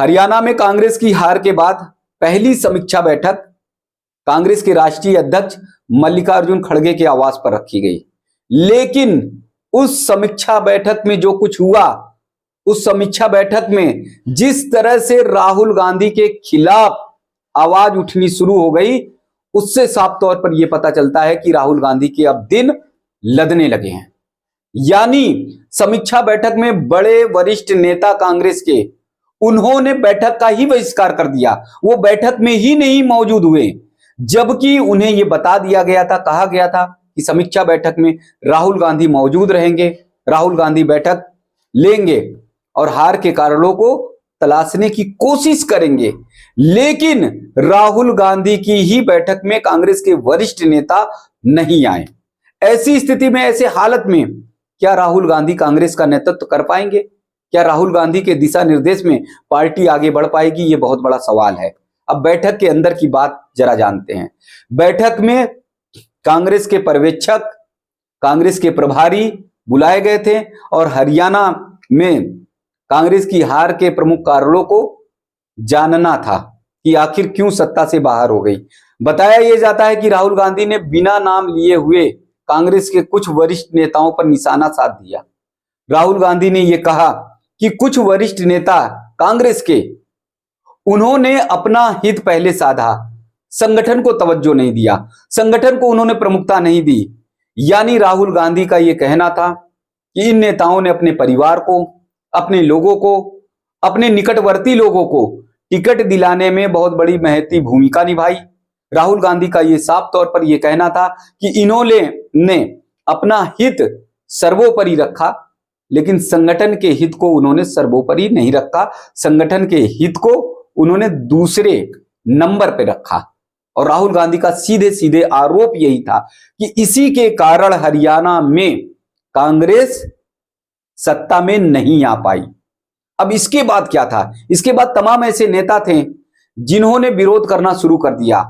हरियाणा में कांग्रेस की हार के बाद पहली समीक्षा बैठक कांग्रेस के राष्ट्रीय अध्यक्ष मल्लिकार्जुन खड़गे के आवास पर रखी गई। लेकिन उस समीक्षा बैठक में जो कुछ हुआ, उस समीक्षा बैठक में जिस तरह से राहुल गांधी के खिलाफ आवाज उठनी शुरू हो गई, उससे साफ तौर पर यह पता चलता है कि राहुल गांधी के अब दिन लदने लगे हैं। यानी समीक्षा बैठक में बड़े वरिष्ठ नेता कांग्रेस के, उन्होंने बैठक का ही बहिष्कार कर दिया। वो बैठक में ही नहीं मौजूद हुए, जबकि उन्हें यह बता दिया गया था, कहा गया था कि समीक्षा बैठक में राहुल गांधी मौजूद रहेंगे, राहुल गांधी बैठक लेंगे और हार के कारणों को तलाशने की कोशिश करेंगे। लेकिन राहुल गांधी की ही बैठक में कांग्रेस के वरिष्ठ नेता नहीं आए। ऐसी स्थिति में, ऐसे हालत में क्या राहुल गांधी कांग्रेस का नेतृत्व कर पाएंगे? क्या राहुल गांधी के दिशा निर्देश में पार्टी आगे बढ़ पाएगी? ये बहुत बड़ा सवाल है। अब बैठक के अंदर की बात जरा जानते हैं। बैठक में कांग्रेस के पर्यवेक्षक, कांग्रेस के प्रभारी बुलाए गए थे और हरियाणा में कांग्रेस की हार के प्रमुख कारणों को जानना था कि आखिर क्यों सत्ता से बाहर हो गई। बताया यह जाता है कि राहुल गांधी ने बिना नाम लिए हुए कांग्रेस के कुछ वरिष्ठ नेताओं पर निशाना साध दिया। राहुल गांधी ने यह कहा कि कुछ वरिष्ठ नेता कांग्रेस के, उन्होंने अपना हित पहले साधा, संगठन को तवज्जो नहीं दिया, संगठन को उन्होंने प्रमुखता नहीं दी। यानी राहुल गांधी का यह कहना था कि इन नेताओं ने अपने परिवार को, अपने लोगों को, अपने निकटवर्ती लोगों को टिकट दिलाने में बहुत बड़ी महती भूमिका निभाई। राहुल गांधी का यह साफ तौर पर यह कहना था कि इन्होंने अपना हित सर्वोपरि रखा, लेकिन संगठन के हित को उन्होंने सर्वोपरि नहीं रखा, संगठन के हित को उन्होंने दूसरे नंबर पे रखा। और राहुल गांधी का सीधे सीधे आरोप यही था कि इसी के कारण हरियाणा में कांग्रेस सत्ता में नहीं आ पाई। अब इसके बाद क्या था? इसके बाद तमाम ऐसे नेता थे जिन्होंने विरोध करना शुरू कर दिया।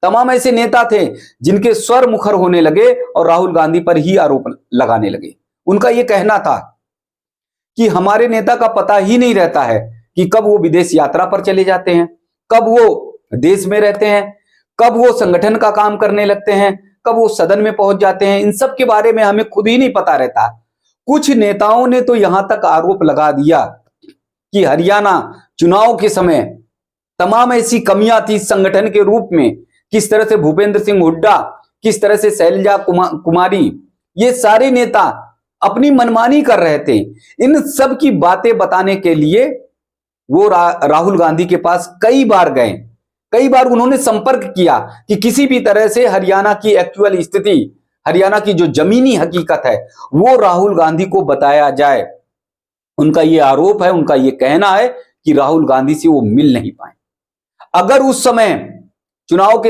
तमाम ऐसे नेता थे जिनके स्वर मुखर होने लगे और राहुल गांधी पर ही आरोप लगाने लगे। उनका यह कहना था कि हमारे नेता का पता ही नहीं रहता है कि कब वो विदेश यात्रा पर चले जाते हैं, कब वो देश में रहते हैं, कब वो संगठन का काम करने लगते हैं, कब वो सदन में पहुंच जाते हैं। इन सब के बारे में हमें खुद ही नहीं पता रहता। कुछ नेताओं ने तो यहां तक आरोप लगा दिया कि हरियाणा चुनाव के समय तमाम ऐसी कमियां थी संगठन के रूप में, किस तरह से भूपेंद्र सिंह हुड्डा, किस तरह से शैलजा कुमारी, ये सारे नेता अपनी मनमानी कर रहे थे। इन सब की बातें बताने के लिए वो राहुल गांधी के पास कई बार गए, कई बार उन्होंने संपर्क किया कि किसी भी तरह से हरियाणा की एक्चुअल स्थिति, हरियाणा की जो जमीनी हकीकत है वो राहुल गांधी को बताया जाए। उनका यह आरोप है, उनका यह कहना है कि राहुल गांधी से वो मिल नहीं पाए। अगर उस समय चुनाव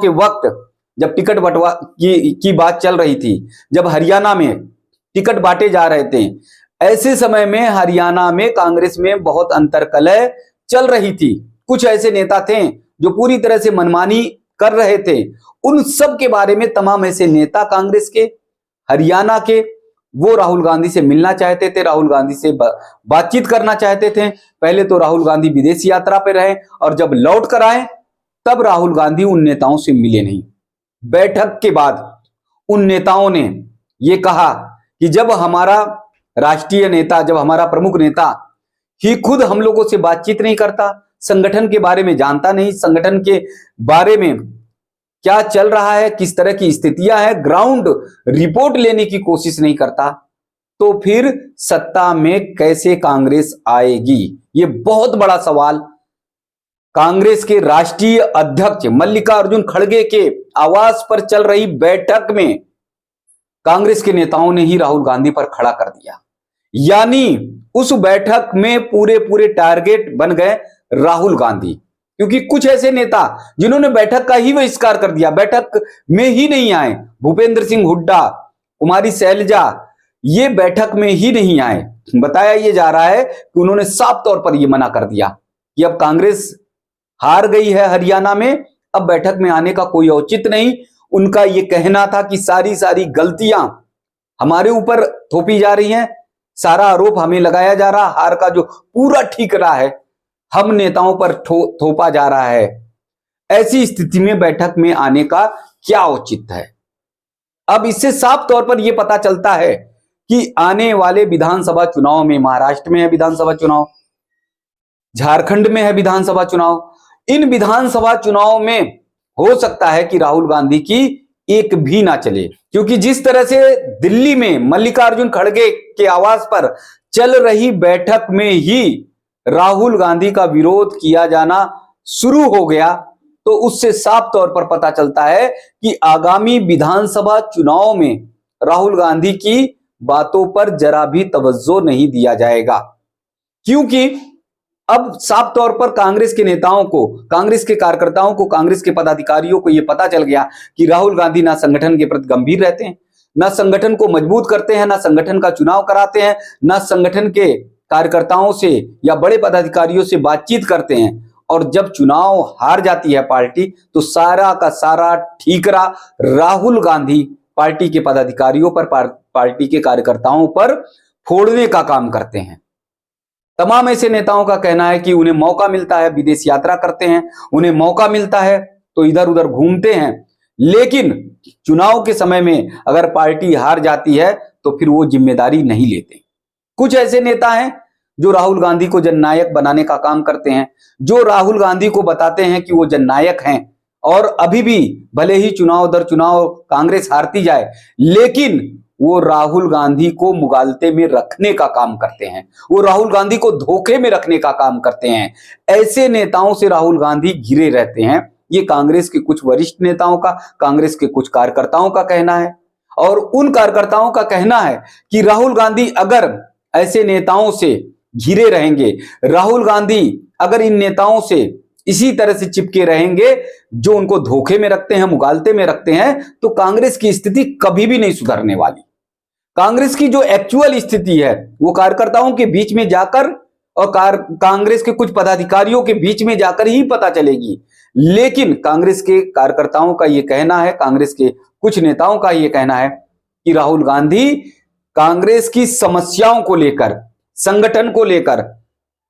के वक्त जब टिकट बंटवा की बात चल रही थी, जब हरियाणा में टिकट बांटे जा रहे थे, ऐसे समय में हरियाणा में कांग्रेस में बहुत अंतर्कलह चल रही थी। कुछ ऐसे नेता थे जो पूरी तरह से मनमानी कर रहे थे। उन सब के बारे में तमाम ऐसे नेता कांग्रेस के, हरियाणा के, वो राहुल गांधी से मिलना चाहते थे, राहुल गांधी से बातचीत करना चाहते थे। पहले तो राहुल गांधी विदेश यात्रा पे रहे और जब लौट कर आए तब राहुल गांधी उन नेताओं से मिले नहीं। बैठक के बाद उन नेताओं ने यह कहा कि जब हमारा राष्ट्रीय नेता, जब हमारा प्रमुख नेता ही खुद हम लोगों से बातचीत नहीं करता, संगठन के बारे में जानता नहीं, संगठन के बारे में क्या चल रहा है, किस तरह की स्थितियां हैं, ग्राउंड रिपोर्ट लेने की कोशिश नहीं करता, तो फिर सत्ता में कैसे कांग्रेस आएगी? ये बहुत बड़ा सवाल कांग्रेस के राष्ट्रीय अध्यक्ष मल्लिकार्जुन खड़गे के आवास पर चल रही बैठक में कांग्रेस के नेताओं ने ही राहुल गांधी पर खड़ा कर दिया। यानी उस बैठक में पूरे टारगेट बन गए राहुल गांधी, क्योंकि कुछ ऐसे नेता जिन्होंने बैठक का ही बहिष्कार कर दिया, बैठक में ही नहीं आए, भूपेंद्र सिंह हुड्डा, कुमारी शैलजा, ये बैठक में ही नहीं आए। बताया यह जा रहा है कि उन्होंने साफ तौर पर यह मना कर दिया कि अब कांग्रेस हार गई है हरियाणा में, अब बैठक में आने का कोई औचित्य नहीं। उनका यह कहना था कि सारी गलतियां हमारे ऊपर थोपी जा रही हैं, सारा आरोप हमें लगाया जा रहा, हार का जो पूरा ठिकरा है हम नेताओं पर थोपा जा रहा है। ऐसी स्थिति में बैठक में आने का क्या औचित्य है? अब इससे साफ तौर पर यह पता चलता है कि आने वाले विधानसभा चुनाव में, महाराष्ट्र में है विधानसभा चुनाव, झारखंड में है विधानसभा चुनाव, इन विधानसभा चुनाव में हो सकता है कि राहुल गांधी की एक भी ना चले, क्योंकि जिस तरह से दिल्ली में मल्लिकार्जुन खड़गे के आवास पर चल रही बैठक में ही राहुल गांधी का विरोध किया जाना शुरू हो गया, तो उससे साफ तौर पर पता चलता है कि आगामी विधानसभा चुनाव में राहुल गांधी की बातों पर जरा भी तवज्जो नहीं दिया जाएगा। क्योंकि अब साफ तौर पर कांग्रेस के नेताओं को, कांग्रेस के कार्यकर्ताओं को, कांग्रेस के पदाधिकारियों को यह पता चल गया कि राहुल गांधी ना संगठन के प्रति गंभीर रहते हैं, ना संगठन को मजबूत करते हैं, ना संगठन का चुनाव कराते हैं, ना संगठन के कार्यकर्ताओं से या बड़े पदाधिकारियों से बातचीत करते हैं। और जब चुनाव हार जाती है पार्टी, तो सारा का सारा ठीकरा राहुल गांधी पार्टी के पदाधिकारियों पर, पार्टी के कार्यकर्ताओं पर फोड़ने का काम करते हैं। तमाम ऐसे नेताओं का कहना है कि उन्हें मौका मिलता है, विदेश यात्रा करते हैं, उन्हें मौका मिलता है तो इधर उधर घूमते हैं, लेकिन चुनाव के समय में अगर पार्टी हार जाती है तो फिर वो जिम्मेदारी नहीं लेते। कुछ ऐसे नेता हैं जो राहुल गांधी को जननायक बनाने का काम करते हैं, जो राहुल गांधी को बताते हैं कि वो जननायक हैं, और अभी भी भले ही चुनाव दर चुनाव कांग्रेस हारती जाए, लेकिन वो राहुल गांधी को मुगालते में रखने का काम करते हैं, वो राहुल गांधी को धोखे में रखने का काम करते हैं। ऐसे नेताओं से राहुल गांधी घिरे रहते हैं। ये कांग्रेस के कुछ वरिष्ठ नेताओं का, कांग्रेस के कुछ कार्यकर्ताओं का कहना है, और उन कार्यकर्ताओं का कहना है कि राहुल गांधी अगर ऐसे नेताओं से घिरे रहेंगे, राहुल गांधी अगर इन नेताओं से इसी तरह से चिपके रहेंगे जो उनको धोखे में रखते हैं, मुगालते में रखते हैं, तो कांग्रेस की स्थिति कभी भी नहीं सुधरने वाली। कांग्रेस की जो एक्चुअल स्थिति है वो कार्यकर्ताओं के बीच में जाकर और कांग्रेस के कुछ पदाधिकारियों के बीच में जाकर ही पता चलेगी। लेकिन कांग्रेस के कार्यकर्ताओं का यह कहना है, कांग्रेस के कुछ नेताओं का यह कहना है कि राहुल गांधी कांग्रेस की समस्याओं को लेकर, संगठन को लेकर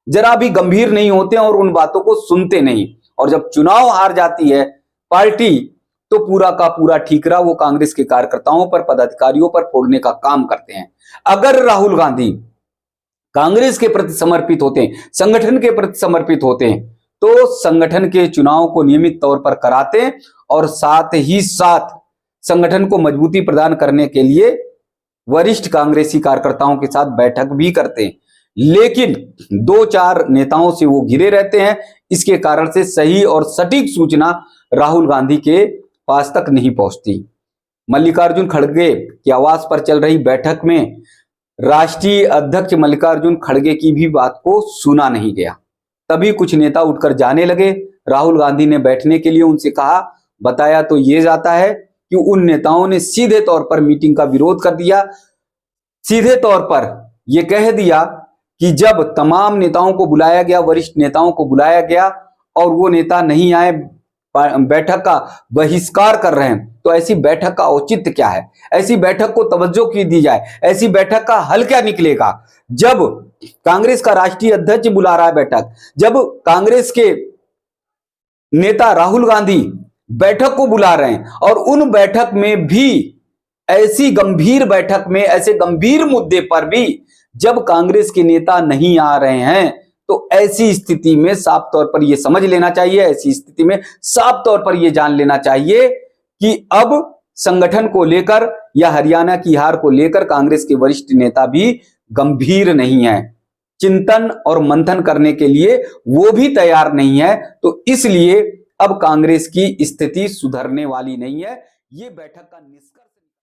जरा भी गंभीर नहीं होते और उन बातों को सुनते नहीं, और जब चुनाव हार जाती है पार्टी तो पूरा का पूरा ठीकरा वो कांग्रेस के कार्यकर्ताओं पर, पदाधिकारियों पर फोड़ने का काम करते हैं। अगर राहुल गांधी कांग्रेस के प्रति समर्पित होते हैं, संगठन के प्रति समर्पित होते हैं, तो संगठन के चुनाव को नियमित तौर पर कराते हैं और साथ ही साथ संगठन को मजबूती प्रदान करने के लिए वरिष्ठ कांग्रेसी कार्यकर्ताओं के साथ बैठक भी करते हैं। लेकिन 2-4 नेताओं से वो घिरे रहते हैं, इसके कारण से सही और सटीक सूचना राहुल गांधी के पास तक नहीं पहुंचती। मल्लिकार्जुन खड़गे के आवास पर चल रही बैठक में राष्ट्रीय अध्यक्ष मल्लिकार्जुन खड़गे की भी बात को सुना नहीं गया। तभी कुछ नेता उठकर जाने लगे। राहुल गांधी ने बैठने के लिए उनसे कहा, बताया तो ये जाता है कि उन नेताओं ने सीधे तौर पर मीटिंग का विरोध कर दिया, सीधे तौर पर यह कह दिया कि जब तमाम नेताओं को बुलाया गया, वरिष्ठ नेताओं को बुलाया गया और वो नेता नहीं आए, बैठक का बहिष्कार कर रहे हैं, तो ऐसी बैठक का औचित्य क्या है? ऐसी बैठक को तवज्जो क्यों दी जाए? ऐसी बैठक का हल क्या निकलेगा? जब कांग्रेस का राष्ट्रीय अध्यक्ष बुला रहा है बैठक, जब कांग्रेस के नेता राहुल गांधी बैठक को बुला रहे हैं, और उन बैठक में भी, ऐसी गंभीर बैठक में, ऐसे गंभीर मुद्दे पर भी जब कांग्रेस के नेता नहीं आ रहे हैं, तो ऐसी स्थिति में साफ तौर पर यह समझ लेना चाहिए, ऐसी स्थिति में साफ तौर पर यह जान लेना चाहिए कि अब संगठन को लेकर या हरियाणा की हार को लेकर कांग्रेस के वरिष्ठ नेता भी गंभीर नहीं है, चिंतन और मंथन करने के लिए वो भी तैयार नहीं है। तो इसलिए अब कांग्रेस की स्थिति सुधरने वाली नहीं है। ये बैठक का निष्कर्ष